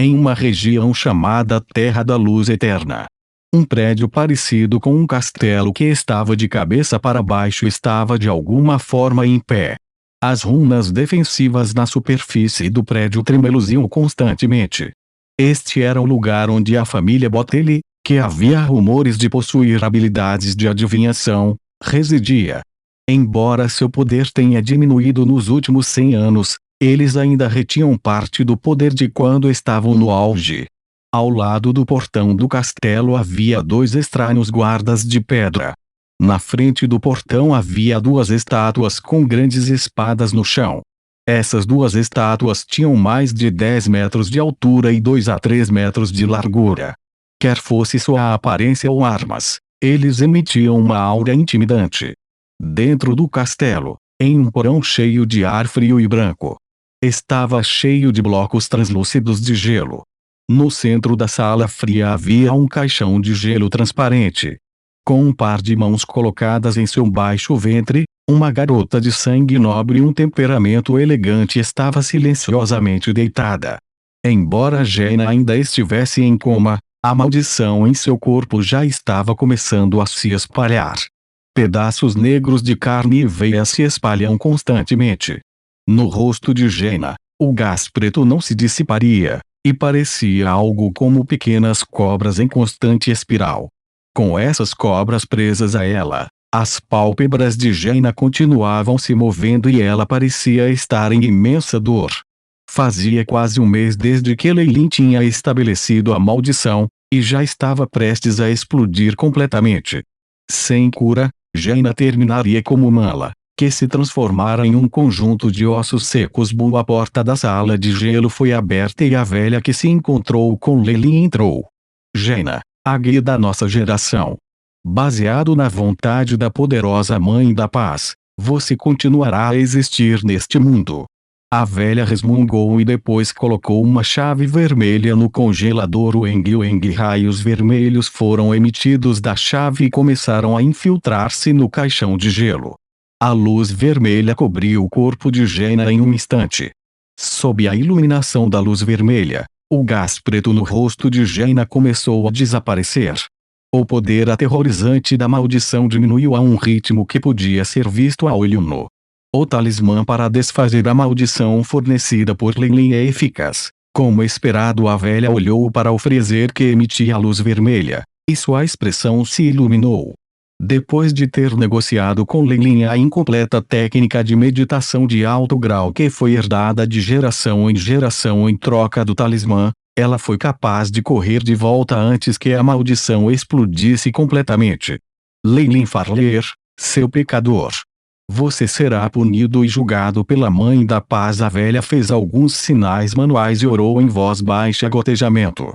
em uma região chamada Terra da Luz Eterna. Um prédio parecido com um castelo que estava de cabeça para baixo estava de alguma forma em pé. As runas defensivas na superfície do prédio tremeluziam constantemente. Este era o lugar onde a família Botelli, que havia rumores de possuir habilidades de adivinhação, residia. Embora seu poder tenha diminuído nos últimos 100 anos, eles ainda retinham parte do poder de quando estavam no auge. Ao lado do portão do castelo havia 2 estranhos guardas de pedra. Na frente do portão havia 2 estátuas com grandes espadas no chão. Essas 2 estátuas tinham mais de 10 metros de altura e 2 a 3 metros de largura. Quer fosse sua aparência ou armas, eles emitiam uma aura intimidante. Dentro do castelo, em um porão cheio de ar frio e branco, estava cheio de blocos translúcidos de gelo. No centro da sala fria havia um caixão de gelo transparente. Com um par de mãos colocadas em seu baixo ventre, uma garota de sangue nobre e um temperamento elegante estava silenciosamente deitada. Embora Jaina ainda estivesse em coma, a maldição em seu corpo já estava começando a se espalhar. Pedaços negros de carne e veia se espalham constantemente. No rosto de Jaina, o gás preto não se dissiparia, e parecia algo como pequenas cobras em constante espiral. Com essas cobras presas a ela, as pálpebras de Jaina continuavam se movendo e ela parecia estar em imensa dor. Fazia quase um mês desde que Leilin tinha estabelecido a maldição, e já estava prestes a explodir completamente. Sem cura, Jaina terminaria como Mala, que se transformara em um conjunto de ossos secos. A porta da sala de gelo foi aberta e a velha que se encontrou com Leilin entrou. Jaina, a guia da nossa geração. Baseado na vontade da poderosa Mãe da Paz, você continuará a existir neste mundo. A velha resmungou e depois colocou uma chave vermelha no congelador. Weng raios vermelhos foram emitidos da chave e começaram a infiltrar-se no caixão de gelo. A luz vermelha cobriu o corpo de Jaina em um instante. Sob a iluminação da luz vermelha, o gás preto no rosto de Jaina começou a desaparecer. O poder aterrorizante da maldição diminuiu a um ritmo que podia ser visto a olho nu. O talismã para desfazer a maldição fornecida por Leilin é eficaz. Como esperado, a velha olhou para o freezer que emitia a luz vermelha, e sua expressão se iluminou. Depois de ter negociado com Leilin a incompleta técnica de meditação de alto grau que foi herdada de geração em geração em troca do talismã, ela foi capaz de correr de volta antes que a maldição explodisse completamente. Leilin Farler, seu pecador. Você será punido e julgado pela Mãe da Paz. A velha fez alguns sinais manuais e orou em voz baixa. Gotejamento.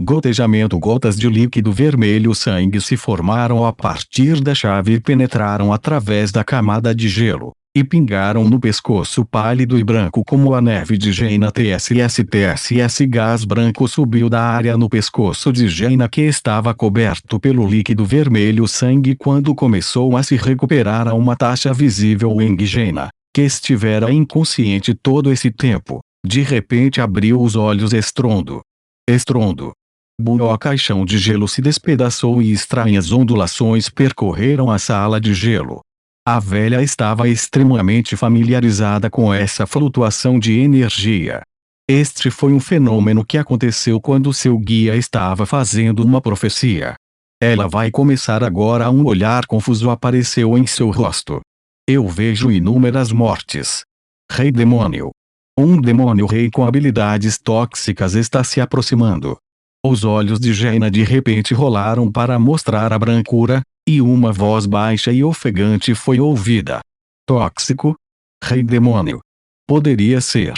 Gotejamento. Gotas de líquido vermelho sangue se formaram a partir da chave e penetraram através da camada de gelo, e pingaram no pescoço pálido e branco como a neve de Jaina. TSS. Gás branco subiu da área no pescoço de Jaina que estava coberto pelo líquido vermelho sangue quando começou a se recuperar a uma taxa visível. Jaina, que estivera inconsciente todo esse tempo, de repente abriu os olhos. Estrondo. Estrondo. O caixão de gelo se despedaçou e estranhas ondulações percorreram a sala de gelo. A velha estava extremamente familiarizada com essa flutuação de energia. Este foi um fenômeno que aconteceu quando seu guia estava fazendo uma profecia. Ela vai começar agora. Um olhar confuso apareceu em seu rosto. Eu vejo inúmeras mortes. Rei demônio. Um demônio rei com habilidades tóxicas está se aproximando. Os olhos de Jaina de repente rolaram para mostrar a brancura, e uma voz baixa e ofegante foi ouvida. Tóxico? Rei demônio. Poderia ser.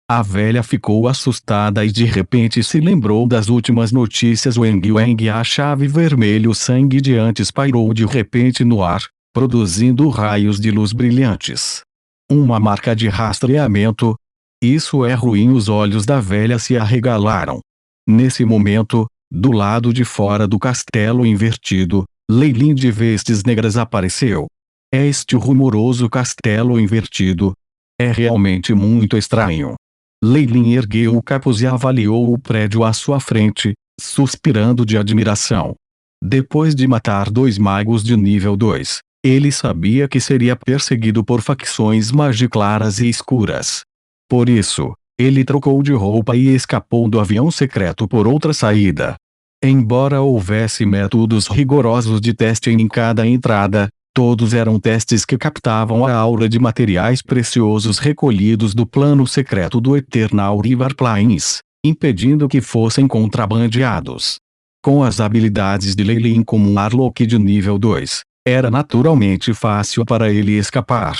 A velha ficou assustada e de repente se lembrou das últimas notícias. A chave vermelho sangue de antes pairou de repente no ar, produzindo raios de luz brilhantes. Uma marca de rastreamento. Isso é ruim. Os olhos da velha se arregalaram. Nesse momento, do lado de fora do castelo invertido, Leilin de vestes negras apareceu. É este o rumoroso castelo invertido? É realmente muito estranho. Lei Lin ergueu o capuz e avaliou o prédio à sua frente, suspirando de admiração. Depois de matar 2 magos de nível 2, ele sabia que seria perseguido por facções magiclaras e escuras. Por isso, ele trocou de roupa e escapou do avião secreto por outra saída. Embora houvesse métodos rigorosos de teste em cada entrada, todos eram testes que captavam a aura de materiais preciosos recolhidos do plano secreto do Eternal River Plains, impedindo que fossem contrabandeados. Com as habilidades de Lei Lin como um Arlok de nível 2, era naturalmente fácil para ele escapar.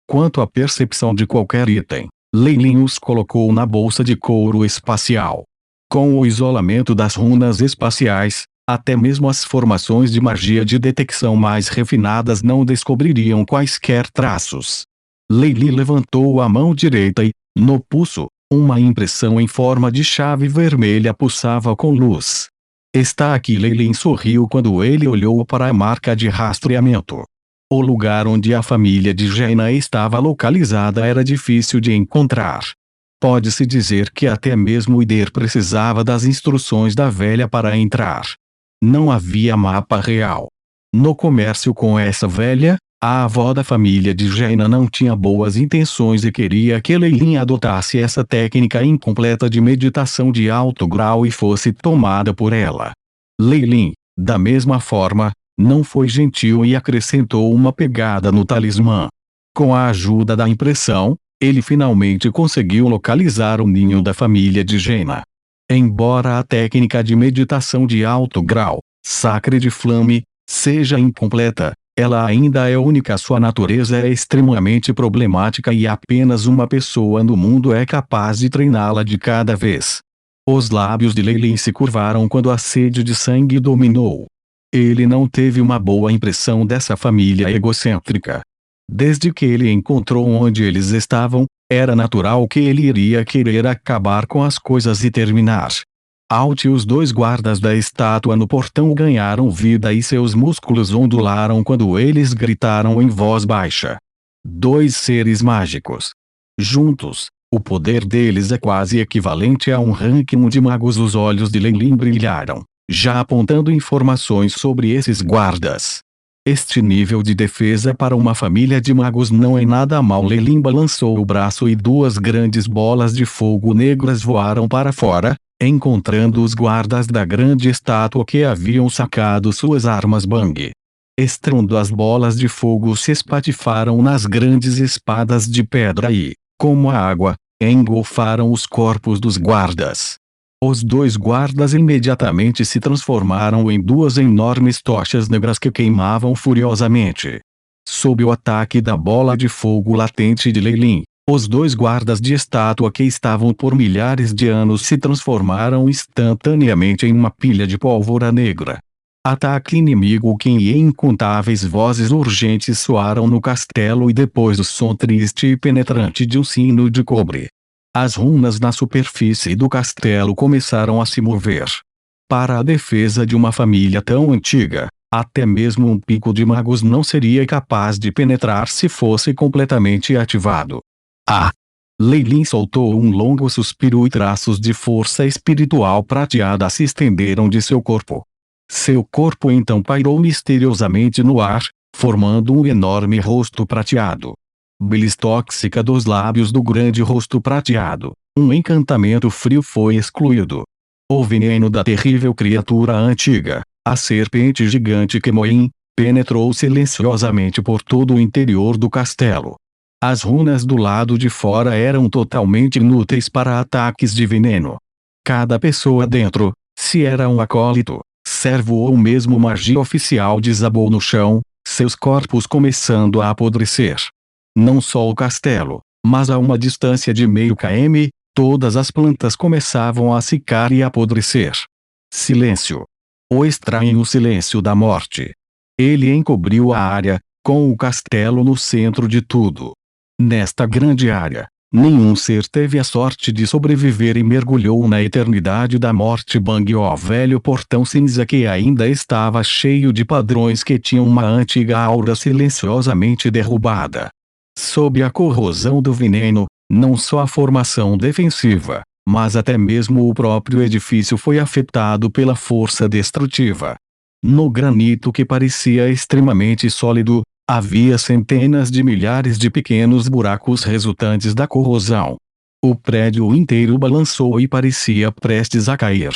Quanto à percepção de qualquer item, Lei Lin os colocou na bolsa de couro espacial. Com o isolamento das runas espaciais, até mesmo as formações de magia de detecção mais refinadas não descobririam quaisquer traços. Lei Lin levantou a mão direita e, no pulso, uma impressão em forma de chave vermelha pulsava com luz. Está aqui. Lei Lin sorriu quando ele olhou para a marca de rastreamento. O lugar onde a família de Jaina estava localizada era difícil de encontrar. Pode-se dizer que até mesmo Ider precisava das instruções da velha para entrar. Não havia mapa real. No comércio com essa velha, a avó da família de Jaina não tinha boas intenções e queria que Lei Lin adotasse essa técnica incompleta de meditação de alto grau e fosse tomada por ela. Lei Lin, da mesma forma, não foi gentil e acrescentou uma pegada no talismã. Com a ajuda da impressão, ele finalmente conseguiu localizar o ninho da família de Jaina. Embora a técnica de meditação de alto grau, Sacred Flame, seja incompleta, ela ainda é única. Sua natureza é extremamente problemática e apenas uma pessoa no mundo é capaz de treiná-la de cada vez. Os lábios de Lei Lin se curvaram quando a sede de sangue dominou. Ele não teve uma boa impressão dessa família egocêntrica. Desde que ele encontrou onde eles estavam, era natural que ele iria querer acabar com as coisas e terminar. Alt e os 2 guardas da estátua no portão ganharam vida e seus músculos ondularam quando eles gritaram em voz baixa. 2 seres mágicos. Juntos, o poder deles é quase equivalente a um ranking de magos. Os olhos de Lei Lin brilharam, já apontando informações sobre esses guardas. Este nível de defesa para uma família de magos não é nada mal. Lei Lin balançou o braço e 2 grandes bolas de fogo negras voaram para fora, encontrando os guardas da grande estátua que haviam sacado suas armas Bang. Estrondo, as bolas de fogo se espatifaram nas grandes espadas de pedra e, como a água, engolfaram os corpos dos guardas. Os 2 guardas imediatamente se transformaram em 2 enormes tochas negras que queimavam furiosamente. Sob o ataque da bola de fogo latente de Lei Lin, os 2 guardas de estátua que estavam por milhares de anos se transformaram instantaneamente em uma pilha de pólvora negra. Ataque inimigo. Que incontáveis vozes urgentes soaram no castelo e depois o som triste e penetrante de um sino de cobre. As runas na superfície do castelo começaram a se mover. Para a defesa de uma família tão antiga, até mesmo um pico de magos não seria capaz de penetrar se fosse completamente ativado. Ah! Lei Lin soltou um longo suspiro e traços de força espiritual prateada se estenderam de seu corpo. Seu corpo então pairou misteriosamente no ar, formando um enorme rosto prateado. Bilis tóxica dos lábios do grande rosto prateado. Um encantamento frio foi excluído. O veneno da terrível criatura antiga, a serpente gigante Kemoin, penetrou silenciosamente por todo o interior do castelo. As runas do lado de fora eram totalmente inúteis para ataques de veneno. Cada pessoa dentro, se era um acólito, servo ou mesmo magia oficial, desabou no chão, seus corpos começando a apodrecer. Não só o castelo, mas a uma distância de meio km, todas as plantas começavam a secar e apodrecer. Silêncio. O estranho silêncio da morte. Ele encobriu a área, com o castelo no centro de tudo. Nesta grande área, nenhum ser teve a sorte de sobreviver e mergulhou na eternidade da morte. Bang, o velho portão cinza que ainda estava cheio de padrões que tinham uma antiga aura silenciosamente derrubada. Sob a corrosão do veneno, Não só a formação defensiva, mas até mesmo o próprio edifício foi afetado pela força destrutiva. No granito que parecia extremamente sólido, havia centenas de milhares de pequenos buracos resultantes da corrosão. O prédio inteiro balançou e parecia prestes a cair.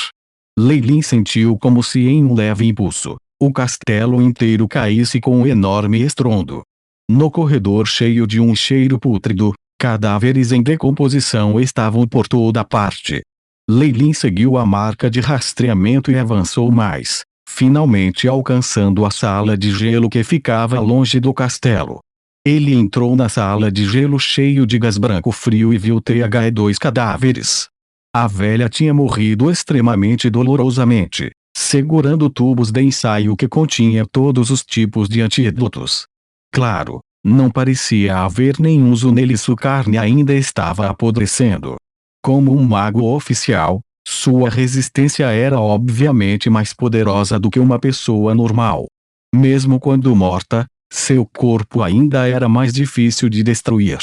Leilin sentiu como se em um leve impulso, o castelo inteiro caísse com um enorme estrondo. No corredor cheio de um cheiro pútrido, cadáveres em decomposição estavam por toda parte. Leilin seguiu a marca de rastreamento e avançou mais, finalmente alcançando a sala de gelo que ficava longe do castelo. Ele entrou na sala de gelo cheio de gás branco frio e viu TH2 cadáveres. A velha tinha morrido extremamente dolorosamente, segurando tubos de ensaio que continha todos os tipos de antídotos. Claro, não parecia haver nenhum uso nele, sua carne ainda estava apodrecendo. Como um mago oficial, sua resistência era obviamente mais poderosa do que uma pessoa normal. Mesmo quando morta, seu corpo ainda era mais difícil de destruir.